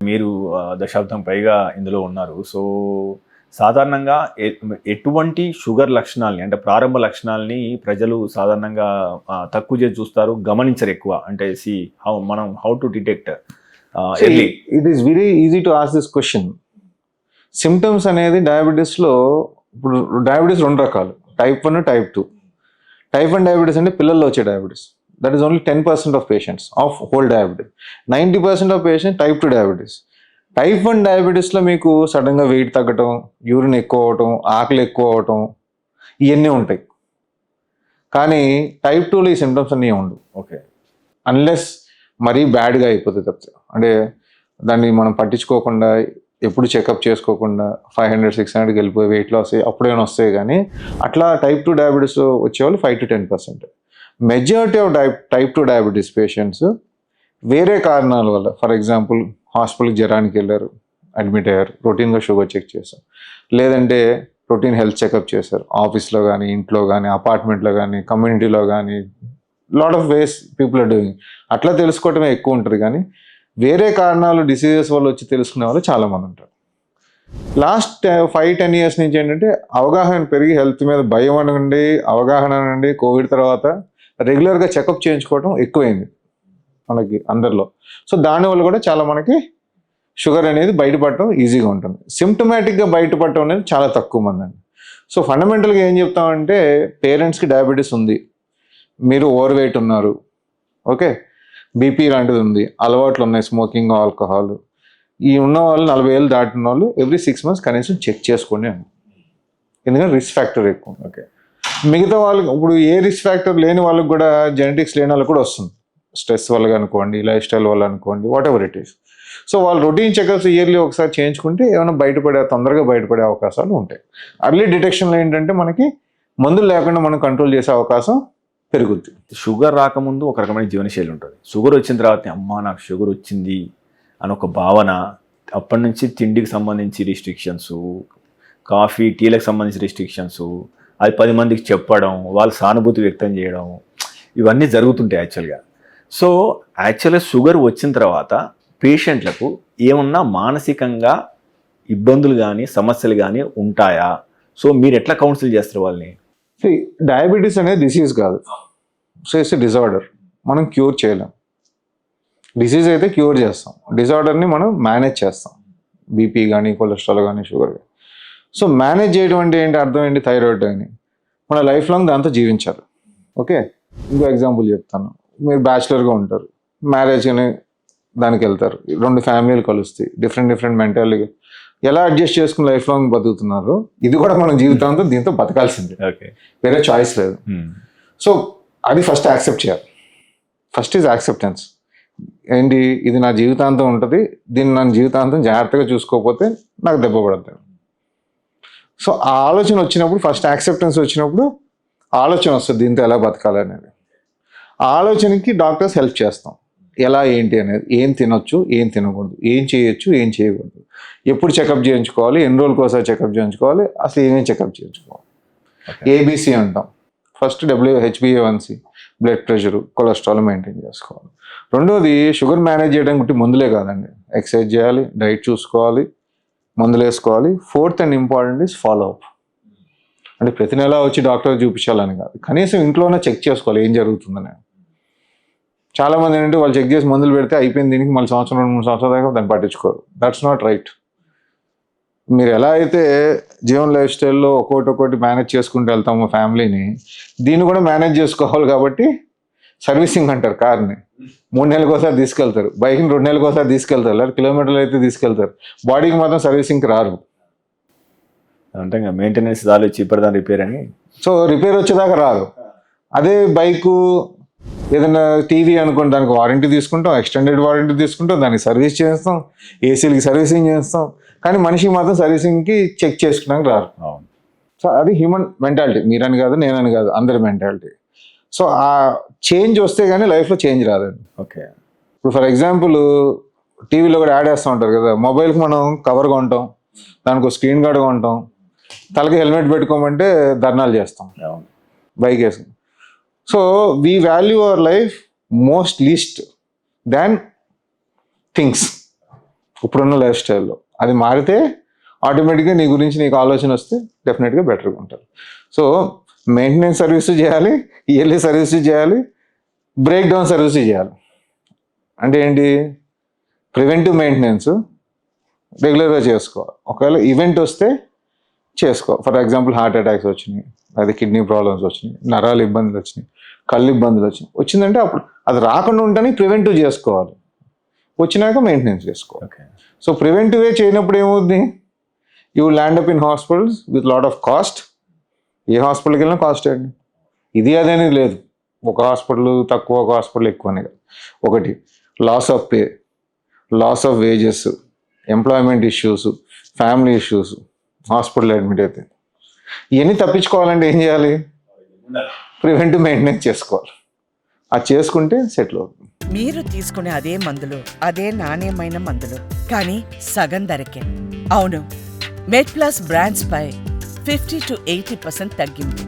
మీరు దశాబ్దం పైగా ఇందులో ఉన్నారు. సో సాధారణంగా ఎటువంటి షుగర్ లక్షణాలని అంటే ప్రారంభ లక్షణాలని ప్రజలు సాధారణంగా తక్కువ చేసి చూస్తారు, గమనించరు ఎక్కువ. అంటే how to detect early? It is very easy to ask this question. Symptoms అనేది డయాబెటీస్లో, ఇప్పుడు డయాబెటీస్ 2 రకాలు, టైప్ 1, టైప్ 2. టైప్ 1 డయాబెటీస్ అంటే పిల్లల్లో వచ్చే diabetes. That is only 10% of patients of whole diabetes. 90% of patients type 2 diabetes. Type 1 డయాబెటీస్లో మీకు సడన్గా wait తగ్గటం, urine ఎక్కువ అవటం, ఆకలి ఎక్కువ అవటం, ఇవన్నీ ఉంటాయి. కానీ టైప్ 2లో ఈ సిమ్టమ్స్ అన్నీ ఉండవు. ఓకే, అన్లెస్ మరీ బ్యాడ్గా అయిపోతుంది తప్పితే. అంటే దాన్ని మనం పట్టించుకోకుండా, ఎప్పుడు చెకప్ చేసుకోకుండా 500-600కి వెళ్ళిపోయి వెయిట్ లాస్ అప్పుడేమైనా వస్తాయి. కానీ అట్లా టైప్ 2 డయాబెటీస్ వచ్చేవాళ్ళు 5-10%. Majority of type 2 diabetes patients వేరే కారణాల వల్ల, ఫర్ ఎగ్జాంపుల్ హాస్పిటల్కి జ్వరానికి వెళ్ళారు, అడ్మిట్ అయ్యారు, రొటీన్గా షుగర్ చెక్ చేశారు, లేదంటే రొటీన్ హెల్త్ చెకప్ చేశారు, ఆఫీస్లో కానీ, ఇంట్లో కానీ, అపార్ట్మెంట్లో కానీ, కమ్యూనిటీలో కానీ, lot of ways people are doing. అట్లా తెలుసుకోవటమే ఎక్కువ ఉంటుంది. కానీ వేరే కారణాలు, డిసీజెస్ వల్ల వచ్చి తెలుసుకునే వాళ్ళు చాలామంది ఉంటారు. లాస్ట్ 5-10 ఇయర్స్ నుంచి ఏంటంటే అవగాహన పెరిగి, హెల్త్ మీద భయం అనండి, అవగాహన అనండి, కోవిడ్ తర్వాత రెగ్యులర్గా చెకప్ చేయించుకోవడం ఎక్కువైంది మనకి అందరిలో. సో దానివల్ల కూడా చాలా మనకి షుగర్ అనేది బయటపడటం ఈజీగా ఉంటుంది. సిమ్టమాటిక్గా బయటపడటం అనేది చాలా తక్కువ మంది అండి. సో ఫండమెంటల్గా ఏం చెప్తామంటే, పేరెంట్స్కి డయాబెటీస్ ఉంది, మీరు ఓవర్ వెయిట్ ఉన్నారు, ఓకే, బీపీ లాంటిది ఉంది, అలవాట్లు ఉన్నాయి, స్మోకింగ్, ఆల్కహాల్, ఈ ఉన్న వాళ్ళు 40 ఏళ్ళు దాటిన వాళ్ళు ఎవ్రీ 6 months కనీసం చెక్ చేసుకోండి అండి. ఎందుకంటే రిస్క్ ఫ్యాక్టర్ ఎక్కువ. ఓకే, మిగతా వాళ్ళకి ఇప్పుడు ఏ రిస్క్ ఫ్యాక్టర్ లేని వాళ్ళకి కూడా, జెనెటిక్స్ లేని వాళ్ళకి కూడా వస్తుంది. స్ట్రెస్ వల్ల అనుకోండి, లైఫ్ స్టైల్ వల్ల అనుకోండి, what ever it is. So వాళ్ళు రొటీన్ చెకప్స్ ఇయర్లీ ఒకసారి చేయించుకుంటే ఏమైనా తొందరగా బయటపడే అవకాశాలు ఉంటాయి. అర్లీ డిటెక్షన్లో ఏంటంటే మనకి మందులు లేకుండా మనం కంట్రోల్ చేసే అవకాశం పెరుగుద్ది. షుగర్ రాకముందు ఒక రకమైన జీవనశైలి ఉంటుంది. షుగర్ వచ్చిన తర్వాత అమ్మా నాకు షుగర్ వచ్చింది అని ఒక భావన, అప్పటి నుంచి తిండికి సంబంధించి రిస్ట్రిక్షన్స్, కాఫీ టీలకు సంబంధించి రిస్ట్రిక్షన్స్, అది 10 మందికి చెప్పడం, వాళ్ళ సానుభూతి వ్యక్తం చేయడం, ఇవన్నీ జరుగుతుంటాయి యాక్చువల్గా. సో యాక్చువల్గా షుగర్ వచ్చిన తర్వాత పేషెంట్లకు ఏమన్నా మానసికంగా ఇబ్బందులు కానీ, సమస్యలు కానీ ఉంటాయా? సో మీరు ఎట్లా కౌన్సిల్ చేస్తారు వాళ్ళని? డయాబెటీస్ అనేది డిసీజ్ కాదు, సో ఇట్స్ డిజార్డర్. మనం క్యూర్ చేయలేం. డిసీజ్ అయితే క్యూర్ చేస్తాం, డిజార్డర్ని మనం మేనేజ్ చేస్తాం. బీపీ కానీ, కొలెస్ట్రాల్ కానీ, షుగర్ కానీ. సో మేనేజ్ చేయడం అంటే ఏంటి, అర్థం ఏంటి, థైరాయిడ్ అని మన లైఫ్ లాంగ్ దాంతో జీవించాలి. ఓకే, ఇంకో ఎగ్జాంపుల్ చెప్తాను. మీరు బ్యాచులర్గా ఉంటారు, మ్యారేజ్ అని దానికి వెళ్తారు, 2 ఫ్యామిలీలు కలుస్తాయి, డిఫరెంట్ మెంటాలిటీ, ఎలా అడ్జస్ట్ చేసుకుని లైఫ్ లాంగ్ బతుకుతున్నారు. ఇది కూడా మన జీవితంతో దీంతో బతకాల్సిందే, వేరే చాయిస్ లేదు. సో అది ఫస్ట్ యాక్సెప్ట్ చేయాలి. First is acceptance. ఏంటి, ఇది నా జీవితాంతం ఉంటుంది, దీన్ని నా జీవితాంతం జాగ్రత్తగా చూసుకోకపోతే నాకు దెబ్బ పడుతుంది. సో ఆ ఆలోచన వచ్చినప్పుడు, ఫస్ట్ యాక్సెప్టెన్స్ వచ్చినప్పుడు ఆలోచన వస్తుంది దీంతో ఎలా బతకాలి అనేది. ఆ ఆలోచనకి డాక్టర్స్ హెల్ప్ చేస్తాం. ఎలా ఏంటి అనేది, ఏం తినొచ్చు, ఏం తినకూడదు, ఏం చేయొచ్చు, ఏం చేయకూడదు, ఎప్పుడు చెకప్ చేయించుకోవాలి, ఎన్ని రోజులకి ఒకసారి చెకప్ చేయించుకోవాలి, అసలు ఏమేమి చెకప్ చేయించుకోవాలి. ఏబీసీ అంటాం. First HbA1c, blood pressure, cholesterol maintain చేసుకోవాలి. రెండోది షుగర్ మేనేజ్ చేయడానికి మందులే కాదండి, ఎక్సర్సైజ్ చేయాలి, డైట్ చూసుకోవాలి, మందులు వేసుకోవాలి. 4th and important is follow up. అంటే ప్రతి నెల వచ్చి డాక్టర్ చూపించాలని కాదు, కనీసం ఇంట్లోనే చెక్ చేసుకోవాలి ఏం జరుగుతుందని. చాలామంది ఏంటంటే వాళ్ళు చెక్ చేసి మందులు పెడితే అయిపోయింది, దీనికి మళ్ళీ 1-2-3 సంవత్సరాల దాకా దాన్ని పట్టించుకోరు. That's not right. మీరు ఎలా అయితే జీవన లైఫ్ స్టైల్లో ఒక్కొక్కటి మేనేజ్ చేసుకుంటూ వెళ్తాము ఫ్యామిలీని, దీన్ని కూడా మేనేజ్ చేసుకోవాలి. కాబట్టి సర్వీసింగ్ అంటారు కార్ని. 3 నెలలకు ఒకసారి తీసుకెళ్తారు, బైక్ని 2 నెలలకు ఒకసారి తీసుకెళ్తారు, లేదా కిలోమీటర్లు అయితే తీసుకెళ్తారు. బాడీకి మాత్రం సర్వీసింగ్కి రారు. అంటే మెయింటెనెన్స్ దాని చీపర్ దాని రిపేర్ అని. సో రిపేర్ వచ్చేదాకా రారు. అదే బైకు, ఏదైనా టీవీ అనుకోండి, దానికి వారంటీ తీసుకుంటాం, ఎక్స్టెండెడ్ వారంటీ తీసుకుంటాం, దానికి సర్వీస్ చేస్తాం, ఏసీలకి సర్వీసింగ్ చేస్తాం. కానీ మనిషికి మాత్రం సర్వీసింగ్కి చెక్ చేసుకోవడానికి రారు. సో అది హ్యూమన్ మెంటాలిటీ, మీరని కాదు, నేనని కాదు, అందరి మెంటాలిటీ. సో ఆ చేంజ్ వస్తే కానీ లైఫ్లో చేంజ్ రాదండి. ఓకే, ఇప్పుడు ఫర్ ఎగ్జాంపుల్ టీవీలో కూడా యాడ్ వేస్తూ ఉంటారు కదా, మొబైల్కి మనం కవర్ కొంటాం, దానికి స్క్రీన్ గార్డ్ కొంటాం, తలకి హెల్మెట్ పెట్టుకోమంటే ధర్నాలు చేస్తాం, బైక్ వేసుకుని. So we value our life most least than things. ఇప్పుడున్న లైఫ్ స్టైల్లో. అది మారితే ఆటోమేటిక్గా నీ గురించి నీకు ఆలోచన వస్తే డెఫినెట్గా బెటర్గా ఉంటారు. సో మెయింటెనెన్స్ సర్వీస్ చేయాలి, ఇయర్లీ సర్వీస్ చేయాలి, బ్రేక్ డౌన్ సర్వీస్ చేయాలి. అంటే ఏంటి? ప్రివెంటివ్ మెయింటెనెన్స్ రెగ్యులర్గా చేసుకోవాలి. ఒకవేళ ఈవెంట్ వస్తే చేసుకో. ఫర్ ఎగ్జాంపుల్ హార్ట్ అటాక్స్ వచ్చినాయి, అదే కిడ్నీ ప్రాబ్లమ్స్ వచ్చినాయి, నరాలు ఇబ్బందులు వచ్చినాయి, కళ్ళు ఇబ్బందులు వచ్చినాయి, వచ్చిందంటే అప్పుడు అది రాకుండా ఉంటేనే ప్రివెంటివ్ చేసుకోవాలి, వచ్చినాక మెయింటెనెన్స్ చేసుకోవాలి. ఓకే. సో ప్రివెంటివే చేయనప్పుడు ఏమవుద్ది? You land up in hospitals with lot of cost. ఏ హాస్పిటల్కి వెళ్ళినా కాస్ట్ అండి. ఇది అదేఅనేది లేదు, ఒక హాస్పిటల్ తక్కువ, ఒక హాస్పిటల్ ఎక్కువ అనేది. ఒకటి loss of pay, loss of wages, employment issues, family issues, hospital admit అయితే ఇవన్నీ తప్పించుకోవాలంటే ఏం చేయాలి? ప్రివెంటివ్ మెయింటెనెన్స్ చేసుకోవాలి. అది చేసుకుంటే సెటిల్ అవుతుంది. మీరు తీసుకునే అదే మందులు, అదే నాణ్యమైన మందులు, కానీ సగం ధరకే. అవును, మెడ్ ప్లస్ బ్రాండ్స్ పై 50 to 80% తగ్గింపు.